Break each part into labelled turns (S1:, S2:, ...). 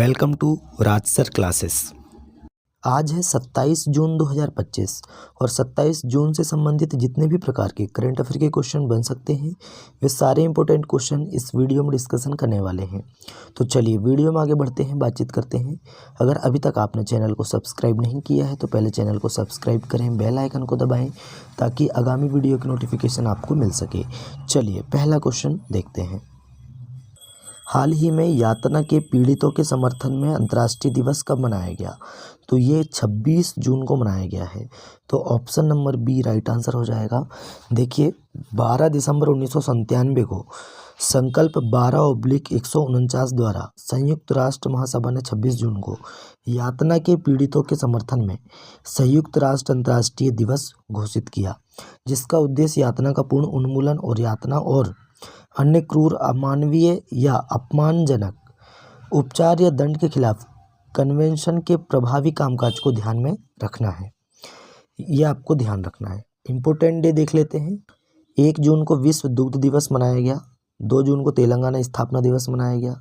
S1: Welcome to Rajsar classes. आज है 27 जून 2025 और 27 जून से संबंधित जितने भी प्रकार के करंट अफेयर के क्वेश्चन बन सकते हैं वे सारे इंपॉर्टेंट क्वेश्चन इस वीडियो में डिस्कशन करने वाले हैं। तो चलिए वीडियो में आगे बढ़ते हैं, बातचीत करते हैं। अगर अभी तक आपने चैनल को सब्सक्राइब नहीं किया है तो पहले चैनल को सब्सक्राइब करें, बेल आइकन को दबाएँ ताकि आगामी वीडियो की नोटिफिकेशन आपको मिल सके। चलिए पहला क्वेश्चन देखते हैं। हाल ही में यातना के पीड़ितों के समर्थन में अंतर्राष्ट्रीय दिवस कब मनाया गया? तो ये 26 जून को मनाया गया है। तो option number B right answer हो जाएगा। देखिए 12 दिसंबर 1997 को संकल्प 12/149 द्वारा संयुक्त राष्ट्र महासभा ने 26 जून को यातना के पीड़ितों के समर्थन में संयुक्त राष्ट्र अंतर्राष्ट्रीय दिवस घोषित किया, जिसका उद्देश्य यातना का पूर्ण उन्मूलन और यातना और अन्य क्रूर, अमानवीय या अपमानजनक उपचार या दंड के खिलाफ कन्वेंशन के प्रभावी कामकाज को ध्यान में रखना है। ये आपको ध्यान रखना है। इम्पोर्टेंट डे देख लेते हैं। 1 जून को विश्व दुग्ध दिवस मनाया गया। 2 जून को तेलंगाना स्थापना दिवस मनाया गया।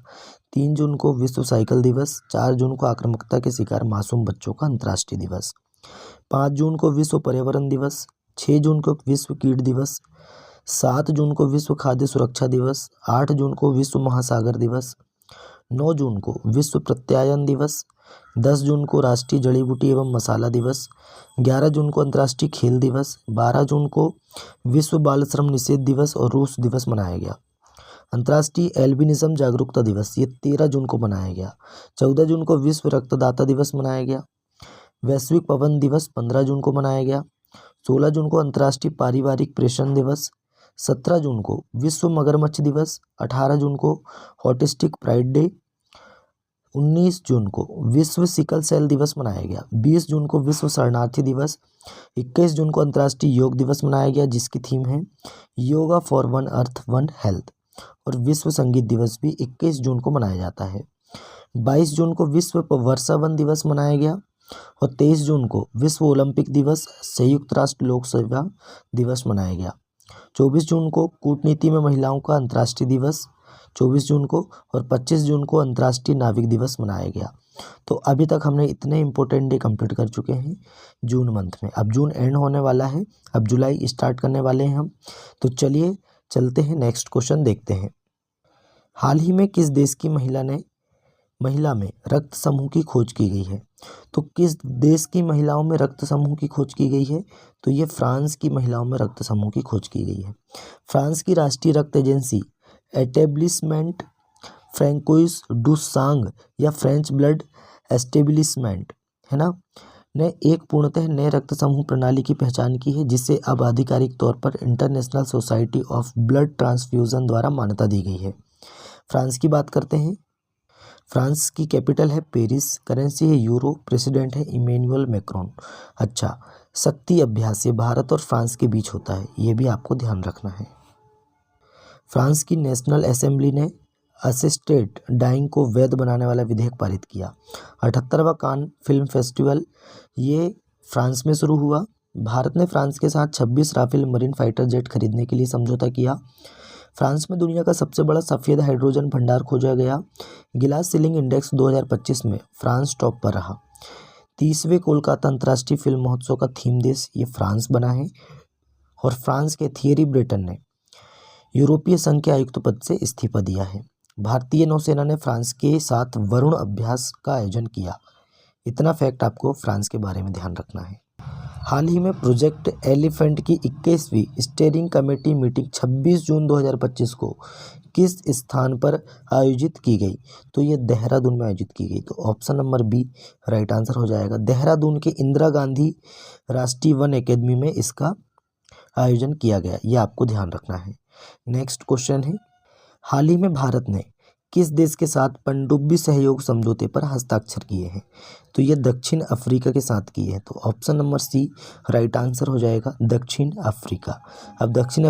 S1: 3 जून को विश्व साइकिल दिवस। 4 जून को आक्रामकता के शिकार मासूम बच्चों का अंतर्राष्ट्रीय दिवस। 5 जून को विश्व पर्यावरण दिवस। 6 जून को विश्व कीट दिवस। 7 जून को विश्व खाद्य सुरक्षा दिवस। 8 जून को विश्व महासागर दिवस। 9 जून को विश्व प्रत्यायन दिवस। 10 जून को राष्ट्रीय जड़ी बूटी एवं मसाला दिवस। 11 जून को अंतर्राष्ट्रीय खेल दिवस। 12 जून को विश्व बाल श्रम निषेध दिवस और रूस दिवस मनाया गया। अंतर्राष्ट्रीय एल्बिनिज्म जागरूकता दिवस ये 13 जून को मनाया गया। 14 जून को विश्व रक्तदाता दिवस मनाया गया। वैश्विक पवन दिवस 15 जून को मनाया गया। 16 जून को अंतर्राष्ट्रीय पारिवारिक प्रेषण दिवस। 17 जून को विश्व मगरमच्छ दिवस। 18 जून को ऑटिस्टिक प्राइड डे। 19 जून को विश्व सिकल सेल दिवस मनाया गया। 20 जून को विश्व शरणार्थी दिवस। 21 जून को अंतर्राष्ट्रीय योग दिवस मनाया गया, जिसकी थीम है yoga for one earth one health. और विश्व संगीत दिवस भी 21 जून को मनाया जाता है। 22 जून को विश्व वर्षावन दिवस मनाया गया और 23 जून को विश्व ओलंपिक दिवस, संयुक्त राष्ट्र लोक सेवा दिवस मनाया गया। 24 जून को कूटनीति में महिलाओं का अंतर्राष्ट्रीय दिवस 24 जून को और 25 जून को अंतर्राष्ट्रीय नाविक दिवस मनाया गया। तो अभी तक हमने इतने इंपॉर्टेंट डे कंप्लीट कर चुके हैं जून मंथ में। अब जून एंड होने वाला है, अब जुलाई स्टार्ट करने वाले हैं हम। तो चलिए चलते हैं, नेक्स्ट क्वेश्चन देखते हैं। हाल ही में किस देश की महिला में रक्त समूह की खोज की गई है? तो किस देश की महिलाओं में रक्त समूह की खोज की गई है? तो ये फ्रांस की महिलाओं में रक्त समूह की खोज की गई है। फ्रांस की राष्ट्रीय रक्त एजेंसी एटेब्लिशमेंट फ्रैंकोइस डू सांग या फ्रेंच ब्लड एस्टेब्लिशमेंट है ना, ने एक पूर्णतः नए रक्त समूह प्रणाली की पहचान की है, जिसे अब आधिकारिक तौर पर international society of blood transfusion द्वारा मान्यता दी गई है। फ्रांस की बात करते हैं। फ्रांस की कैपिटल है पेरिस, करेंसी है यूरो, प्रेसिडेंट है इमैनुअल मैक्रोन। अच्छा, शक्ति अभ्यास ये भारत और फ्रांस के बीच होता है, ये भी आपको ध्यान रखना है। फ्रांस की नेशनल असेंबली ने असिस्टेड डाइंग को वैध बनाने वाला विधेयक पारित किया। 78वां कान फिल्म फेस्टिवल ये फ्रांस में शुरू हुआ। भारत ने फ्रांस के साथ 26 राफेल मरीन फाइटर जेट खरीदने के लिए समझौता किया। फ्रांस में दुनिया का सबसे बड़ा सफ़ेद हाइड्रोजन भंडार खोजा गया। गिलास सीलिंग इंडेक्स 2025 में फ्रांस टॉप पर रहा। 30वें कोलकाता अंतर्राष्ट्रीय फिल्म महोत्सव का थीम देश ये फ्रांस बना है। और फ्रांस के थियरी ब्रेटन ने यूरोपीय संघ के आयुक्त पद से इस्तीफा दिया है। भारतीय नौसेना ने फ्रांस के साथ वरुण अभ्यास का आयोजन किया। इतना फैक्ट आपको फ्रांस के बारे में ध्यान रखना है। हाल ही में प्रोजेक्ट एलिफेंट की 21वीं स्टीयरिंग कमेटी मीटिंग 26 जून 2025 को किस स्थान पर आयोजित की गई? तो ये देहरादून में आयोजित की गई। तो option number B right answer हो जाएगा। देहरादून के इंदिरा गांधी राष्ट्रीय वन अकेदमी में इसका आयोजन किया गया, ये आपको ध्यान रखना है। नेक्स्ट क्वेश्चन है, हाल ही में भारत ने किस देश के साथ पनडुब्बी सहयोग समझौते पर हस्ताक्षर किए हैं? तो ये दक्षिण अफ्रीका के साथ किए हैं। तो option number C right answer हो जाएगा, दक्षिण अफ्रीका। अब दक्षिण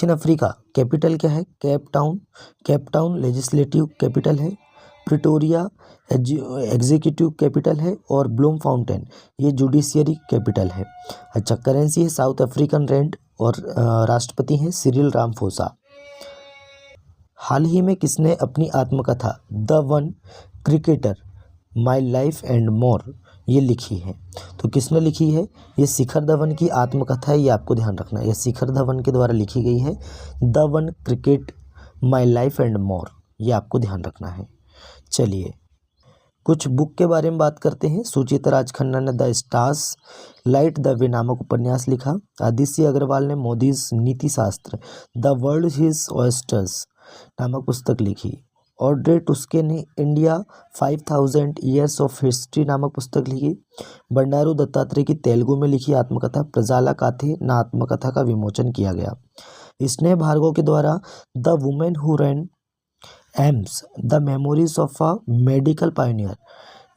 S1: अफ्रीका कैपिटल क्या है? Cape Town. Cape Town legislative capital है। प्रिटोरिया एग्जीक्यूटिव कैपिटल है और ब्लूम फाउंटेन ये जुडिशियरी कैपिटल है। अच्छा, करेंसी है साउथ अफ्रीकन रैंड और राष्ट्रपति हैं सिरिल रामफोसा। हाल ही में किसने अपनी आत्मकथा the one cricketer my life and more ये लिखी है? तो किसने लिखी है? ये शिखर धवन की आत्मकथा है, ये आपको ध्यान रखना है। ये शिखर धवन के द्वारा लिखी गई है, the one cricket my life and more, ये आपको ध्यान रखना है। चलिए कुछ बुक के बारे में बात करते हैं। सुचित्रा राजखन्ना ने the stars light the way नामक उपन्यास लिखा। आदित्य अग्रवाल ने मोदीज नीति शास्त्र द वर्ल्ड हिज ऑयस्टर्स नामक पुस्तक लिखी। ऑड्रे टुस्के ने इंडिया 5000 ईयर्स ऑफ हिस्ट्री नामक पुस्तक लिखी। बंडारू दत्तात्रेय की तेलुगु में लिखी आत्मकथा प्रजाला काथे ना आत्मकथा का विमोचन किया गया। स्नेह भार्गव के द्वारा the women who ran AIIMS the memories of a medical pioneer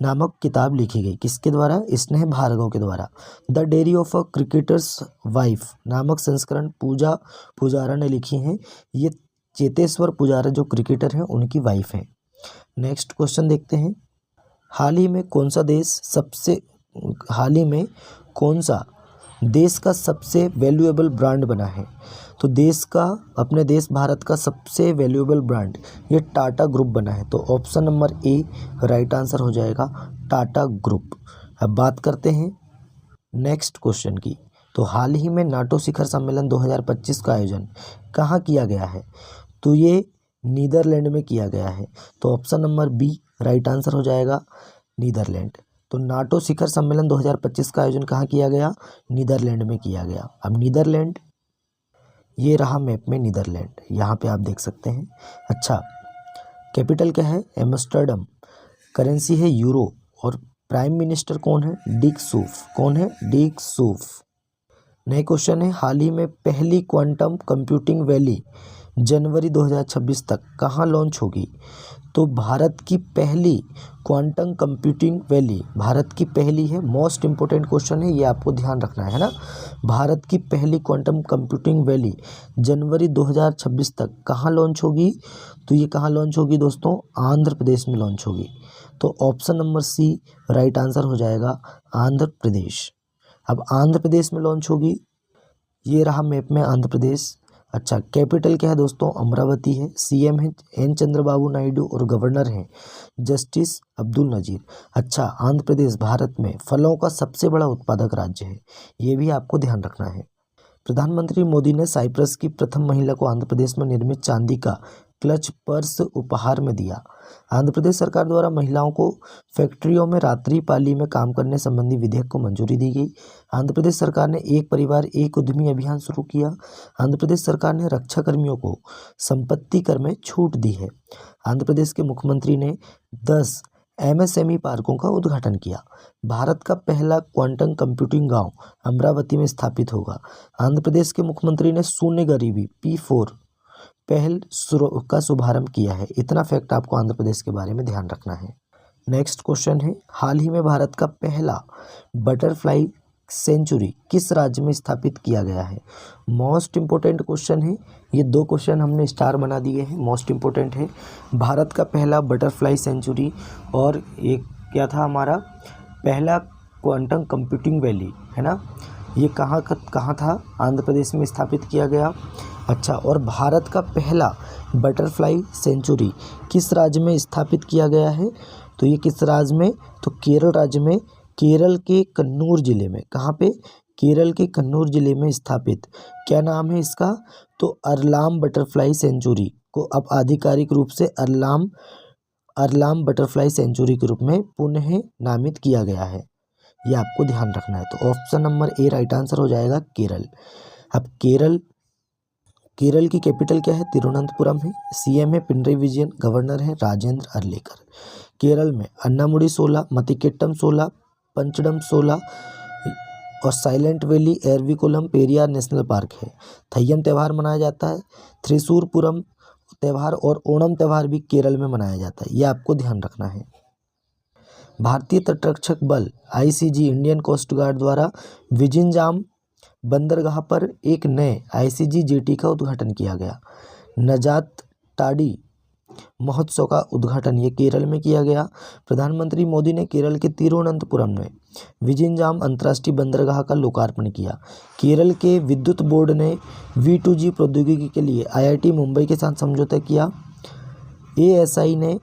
S1: नामक किताब लिखी गई। किसके द्वारा? स्नेह भार्गव के द्वारा। The dairy of a cricketers wife नामक संस्करण पूजा पुजारा ने लिखी हैं। ये चेतेश्वर पुजारा जो क्रिकेटर हैं उनकी वाइफ हैं। नेक्स्ट क्वेश्चन देखते हैं। हाल ही में कौन सा देश का सबसे वैल्यूएबल ब्रांड बना है? तो अपने देश भारत का सबसे वैल्यूएबल ब्रांड ये टाटा ग्रुप बना है। तो option number A right answer हो जाएगा, टाटा ग्रुप। अब बात करते हैं नेक्स्ट क्वेश्चन की। तो हाल ही में नाटो शिखर सम्मेलन 2025 का आयोजन कहाँ किया गया है? तो ये नीदरलैंड में किया गया है। तो option number B right answer हो जाएगा, नीदरलैंड। तो नाटो शिखर सम्मेलन 2025 का आयोजन कहाँ किया गया? नीदरलैंड में किया गया। अब नीदरलैंड ये रहा मैप में नीदरलैंड, यहाँ पे आप देख सकते हैं। अच्छा, कैपिटल क्या है? एम्स्टर्डम। करेंसी है यूरो और प्राइम मिनिस्टर कौन है? डिक सूफ। कौन है? डिक सूफ। नए क्वेश्चन है, हाल ही में पहली क्वांटम कंप्यूटिंग वैली जनवरी 2026 तक कहाँ लॉन्च होगी? तो भारत की पहली क्वांटम कंप्यूटिंग वैली भारत की पहली है। मोस्ट इंपॉर्टेंट क्वेश्चन है, ये आपको ध्यान रखना है ना। भारत की पहली क्वांटम कंप्यूटिंग वैली जनवरी 2026 तक कहाँ लॉन्च होगी? तो ये कहाँ लॉन्च होगी दोस्तों? आंध्र प्रदेश में लॉन्च होगी। तो option number C right answer हो जाएगा, आंध्र प्रदेश। अब आंध्र प्रदेश में लॉन्च होगी, ये रहा मैप में आंध्र प्रदेश। अच्छा, कैपिटल क्या है दोस्तों? अमरावती है। सीएम है एन चंद्रबाबू नायडू और गवर्नर हैं जस्टिस अब्दुल नजीर। अच्छा, आंध्र प्रदेश भारत में फलों का सबसे बड़ा उत्पादक राज्य है, ये भी आपको ध्यान रखना है। प्रधानमंत्री मोदी ने साइप्रस की प्रथम महिला को आंध्र प्रदेश में निर्मित चांदी का क्लच पर्स उपहार में दिया। आंध्र प्रदेश सरकार द्वारा महिलाओं को फैक्ट्रियों में रात्रि पाली में काम करने संबंधी विधेयक को मंजूरी दी गई। आंध्र प्रदेश सरकार ने एक परिवार एक उद्यमी अभियान शुरू किया। आंध्र प्रदेश सरकार ने रक्षा कर्मियों को संपत्ति कर में छूट दी है। आंध्र प्रदेश के मुख्यमंत्री ने 10 MSME पार्कों का उद्घाटन किया। भारत का पहला क्वांटम कंप्यूटिंग गांव अमरावती में स्थापित होगा। आंध्र प्रदेश के मुख्यमंत्री ने शून्य गरीबी P4 पहल का शुभारंभ किया है। इतना फैक्ट आपको आंध्र प्रदेश के बारे में ध्यान रखना है। नेक्स्ट क्वेश्चन है, हाल ही में भारत का पहला बटरफ्लाई सेंचुरी किस राज्य में स्थापित किया गया है? मोस्ट इंपोर्टेंट क्वेश्चन है, ये 2 क्वेश्चन हमने स्टार बना दिए हैं। मोस्ट इंपोर्टेंट है, भारत का पहला बटरफ्लाई सेंचुरी और एक क्या था हमारा पहला क्वांटम कंप्यूटिंग वैली, है ना, ये कहाँ था? आंध्र प्रदेश में स्थापित किया गया। अच्छा, और भारत का पहला बटरफ्लाई सेंचुरी किस राज्य में स्थापित किया गया है? तो ये किस राज्य में? तो केरल राज्य में, केरल के कन्नूर जिले में। कहाँ पे? केरल के कन्नूर जिले में स्थापित। क्या नाम है इसका? तो अरलाम बटरफ्लाई सेंचुरी को अब आधिकारिक रूप से अरलाम बटरफ्लाई सेंचुरी के रूप में पुनः नामित किया गया है, ये आपको ध्यान रखना है। तो option number A right answer हो जाएगा, केरल। अब केरल की कैपिटल क्या है? तिरुवनंतपुरम है। सीएम है पिनरई विजयन, गवर्नर है राजेंद्र अर्लेकर। केरल में अन्नामुडी 16, मतिकेट्टम 16, पंचडम 16 और silent valley, Eravikulam, Periyar national park है। थय्यम त्यौहार मनाया जाता है। थ्रिशूरपुरम त्यौहार और ओणम त्यौहार भी केरल में मनाया जाता है, ये आपको ध्यान रखना है। भारतीय तटरक्षक बल ICG इंडियन कोस्ट गार्ड द्वारा विजिंजाम बंदरगाह पर एक नए ICG जेटी का उद्घाटन किया गया। नजात टाडी महोत्सव का उद्घाटन ये केरल में किया गया। प्रधानमंत्री मोदी ने केरल के तिरुवनंतपुरम में विजिंजाम अंतर्राष्ट्रीय बंदरगाह का लोकार्पण किया। केरल के विद्युत बोर्ड ने V2G प्रौद्योगिकी के लिए IIT मुंबई के साथ समझौता किया। ASI ने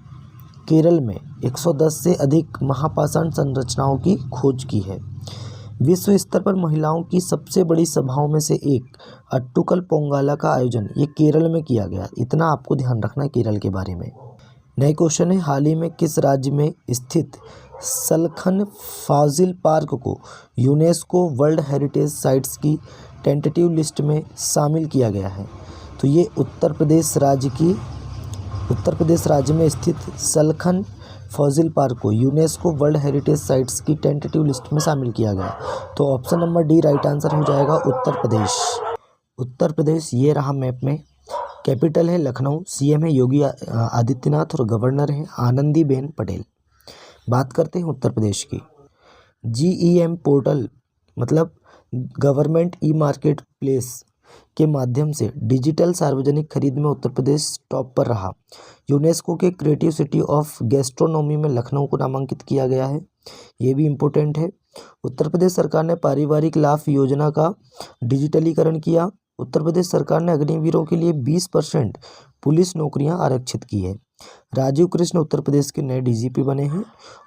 S1: केरल में 110 से अधिक महापाषाण संरचनाओं की खोज की है। विश्व स्तर पर महिलाओं की सबसे बड़ी सभाओं में से एक अट्टुकल पोंगाला का आयोजन ये केरल में किया गया। इतना आपको ध्यान रखना है केरल के बारे में। नए क्वेश्चन है, हाल ही में किस राज्य में स्थित सलखन फाजिल पार्क को यूनेस्को वर्ल्ड हेरिटेज साइट्स की टेंटेटिव लिस्ट में शामिल किया गया है? तो ये उत्तर प्रदेश राज्य में स्थित सलखन फाजिल पार्क को यूनेस्को वर्ल्ड हेरिटेज साइट्स की टेंटेटिव लिस्ट में शामिल किया गया। तो option number D right answer हो जाएगा उत्तर प्रदेश। उत्तर प्रदेश ये रहा मैप में। कैपिटल है लखनऊ, CM है योगी आदित्यनाथ और गवर्नर है आनंदीबेन पटेल। बात करते हैं उत्तर प्रदेश की। GEM पोर्टल मतलब गवर्नमेंट ई-मार्केट प्लेस के माध्यम से डिजिटल सार्वजनिक खरीद में उत्तर प्रदेश टॉप पर रहा। यूनेस्को के क्रिएटिव सिटी ऑफ गैस्ट्रोनॉमी में लखनऊ को नामांकित किया गया है। ये भी इम्पोर्टेंट है। उत्तर प्रदेश सरकार ने पारिवारिक लाभ योजना का डिजिटलीकरण किया। उत्तर प्रदेश सरकार ने अग्निवीरों के लिए 20% पुलिस नौकरियां आरक्षित की है। राजीव कृष्ण उत्तर प्रदेश के नए DGP बने हैं।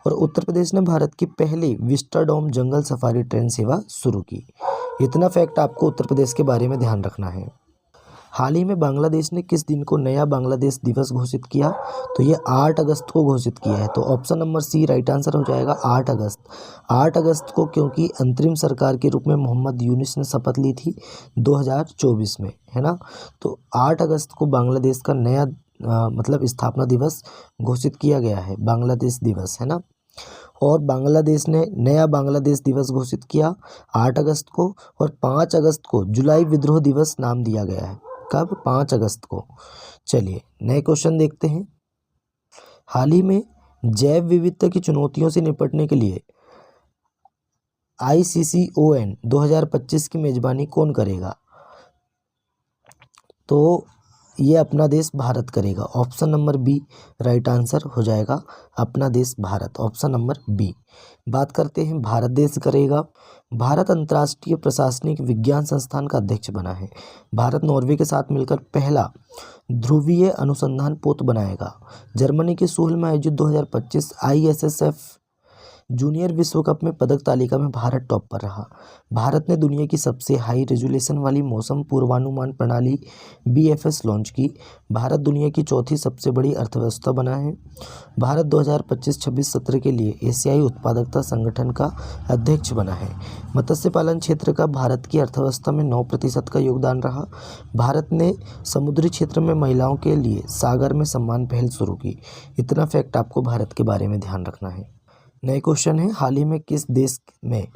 S1: और उत्तर प्रदेश ने भारत की पहली विस्टाडोम जंगल सफारी ट्रेन सेवा शुरू की। इतना फैक्ट आपको उत्तर प्रदेश के बारे में ध्यान रखना है। हाल ही में बांग्लादेश ने किस दिन को नया बांग्लादेश दिवस घोषित किया? तो ये 8 अगस्त को घोषित किया है। तो option number C right answer हो जाएगा 8 अगस्त। 8 अगस्त को क्योंकि अंतरिम सरकार के रूप में मोहम्मद यूनिस ने शपथ ली थी 2024 में, है ना। तो 8 अगस्त को बांग्लादेश का नया मतलब स्थापना दिवस घोषित किया गया है, बांग्लादेश दिवस, है ना। और बांग्लादेश ने नया बांग्लादेश दिवस घोषित किया 8 अगस्त को। और 5 अगस्त को जुलाई विद्रोह दिवस नाम दिया गया है। कब? 5 अगस्त को। चलिए नए क्वेश्चन देखते हैं। हाल ही में जैव विविधता की चुनौतियों से निपटने के लिए ICCON 2025 की मेजबानी कौन करेगा? तो ये अपना देश भारत करेगा। Option number B right answer हो जाएगा अपना देश भारत, ऑप्शन नंबर बी। बात करते हैं भारत देश करेगा। भारत अंतर्राष्ट्रीय प्रशासनिक विज्ञान संस्थान का अध्यक्ष बना है। भारत नॉर्वे के साथ मिलकर पहला ध्रुवीय अनुसंधान पोत बनाएगा। जर्मनी के सोल में आयोजित 2025 ISSF जूनियर विश्व कप में पदक तालिका में भारत टॉप पर रहा। भारत ने दुनिया की सबसे हाई रेजोल्यूशन वाली मौसम पूर्वानुमान प्रणाली BFS लॉन्च की। भारत दुनिया की चौथी सबसे बड़ी अर्थव्यवस्था बना है। भारत 2025-26 सत्र के लिए एशियाई उत्पादकता संगठन का अध्यक्ष बना है। मत्स्य पालन क्षेत्र का भारत की अर्थव्यवस्था में 9% का योगदान रहा। भारत ने समुद्री क्षेत्र में महिलाओं के लिए सागर में सम्मान पहल शुरू की। इतना फैक्ट आपको भारत के बारे में ध्यान रखना है। नए क्वेश्चन है, हाल ही में किस देश में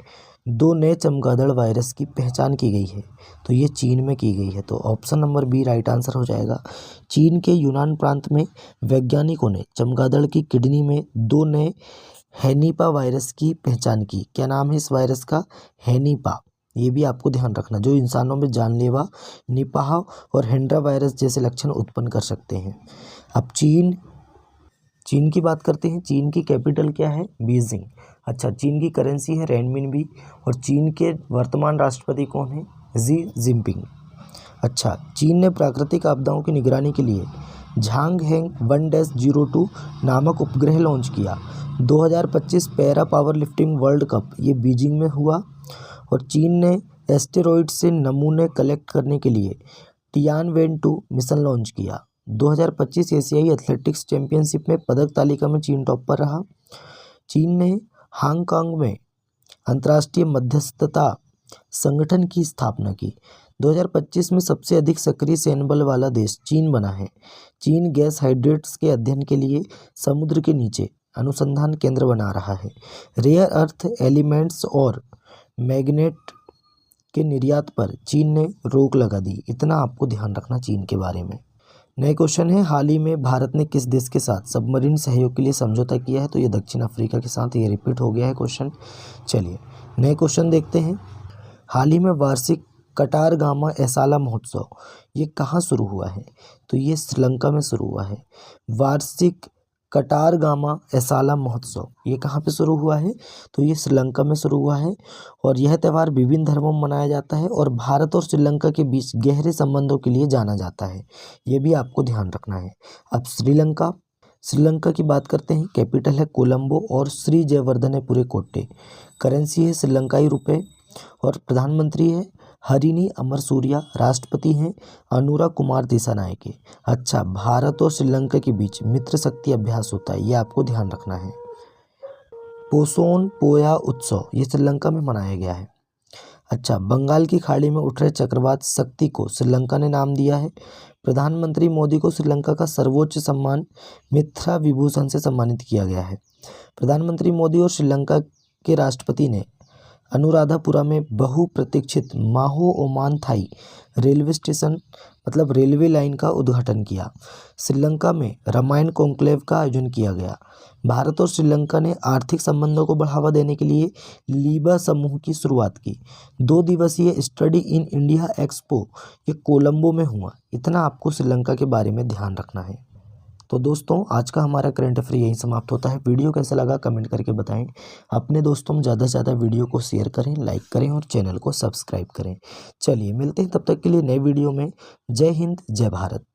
S1: 2 नए चमगादड़ वायरस की पहचान की गई है? तो ये चीन में की गई है। तो option number B right answer हो जाएगा। चीन के यूनान प्रांत में वैज्ञानिकों ने चमगादड़ की किडनी में 2 नए हैनीपा वायरस की पहचान की। क्या नाम है इस वायरस का? हैनीपा। ये भी आपको ध्यान रखना, जो इंसानों में जानलेवा निपाह और हेंड्रा वायरस जैसे लक्षण उत्पन्न कर सकते हैं। अब चीन की बात करते हैं। चीन की कैपिटल क्या है? बीजिंग। अच्छा, चीन की करेंसी है रेनमिनबी। और चीन के वर्तमान राष्ट्रपति कौन है? Xi Jinping. अच्छा, चीन ने प्राकृतिक आपदाओं की निगरानी के लिए झांगहेंग 1-02 नामक उपग्रह लॉन्च किया। 2025 para power lifting world cup ये बीजिंग में हुआ। और चीन ने एस्टेरॉइड से नमूने कलेक्ट करने के लिए टियानवेन-2 मिशन लॉन्च किया। 2025 एशियाई एथलेटिक्स चैंपियनशिप में पदक तालिका में चीन टॉप पर रहा। चीन ने हांगकांग में अंतर्राष्ट्रीय मध्यस्थता संगठन की स्थापना की। 2025 में सबसे अधिक सक्रिय सैन्य बल वाला देश चीन बना है। चीन गैस हाइड्रेट्स के अध्ययन के लिए समुद्र के नीचे अनुसंधान केंद्र बना रहा है। रेयर अर्थ एलिमेंट्स और मैग्नेट के निर्यात पर चीन ने रोक लगा दी। इतना आपको ध्यान रखना चीन के बारे में। नए क्वेश्चन है, हाल ही में भारत ने किस देश के साथ सबमरीन सहयोग के लिए समझौता किया है? तो ये दक्षिण अफ्रीका के साथ ये रिपीट हो गया है क्वेश्चन। चलिए नए क्वेश्चन देखते हैं। हाल ही में वार्षिक कटारगामा एसाला महोत्सव ये कहाँ शुरू हुआ है? तो ये श्रीलंका में शुरू हुआ है। वार्षिक कटारगामा एसाला महोत्सव ये कहाँ पे शुरू हुआ है? तो ये श्रीलंका में शुरू हुआ है और यह त्यौहार विभिन्न धर्मों में मनाया जाता है और भारत और श्रीलंका के बीच गहरे संबंधों के लिए जाना जाता है। ये भी आपको ध्यान रखना है। अब श्रीलंका की बात करते हैं। कैपिटल है कोलंबो और श्री जयवर्धन है पुरेकोट्टे। करेंसी है श्रीलंकाई रुपए और प्रधानमंत्री है हरिनी अमरसूरिया। राष्ट्रपति हैं अनुरा कुमार दिसानायके। अच्छा, भारत और श्रीलंका के बीच मित्र शक्ति अभ्यास होता है, ये आपको ध्यान रखना है। पोसोन पोया उत्सव ये श्रीलंका में मनाया गया है। अच्छा, बंगाल की खाड़ी में उठ रहे चक्रवात शक्ति को श्रीलंका ने नाम दिया है। प्रधानमंत्री मोदी को श्रीलंका का सर्वोच्च सम्मान मित्रा विभूषण से सम्मानित किया गया है। प्रधानमंत्री मोदी और श्रीलंका के राष्ट्रपति ने अनुराधापुरा में बहुप्रतीक्षित माहो ओमान थाई रेलवे स्टेशन मतलब रेलवे लाइन का उद्घाटन किया। श्रीलंका में रामायण कॉन्क्लेव का आयोजन किया गया। भारत और श्रीलंका ने आर्थिक संबंधों को बढ़ावा देने के लिए लीबा समूह की शुरुआत की। 2 दिवसीय स्टडी इन इंडिया एक्सपो ये कोलंबो में हुआ। इतना आपको श्रीलंका के बारे में ध्यान रखना है। तो दोस्तों, आज का हमारा करंट अफेयर यहीं समाप्त होता है। वीडियो कैसा लगा कमेंट करके बताएं। अपने दोस्तों में ज़्यादा से ज़्यादा वीडियो को शेयर करें, लाइक करें और चैनल को सब्सक्राइब करें। चलिए मिलते हैं तब तक के लिए नए वीडियो में। जय हिंद, जय भारत।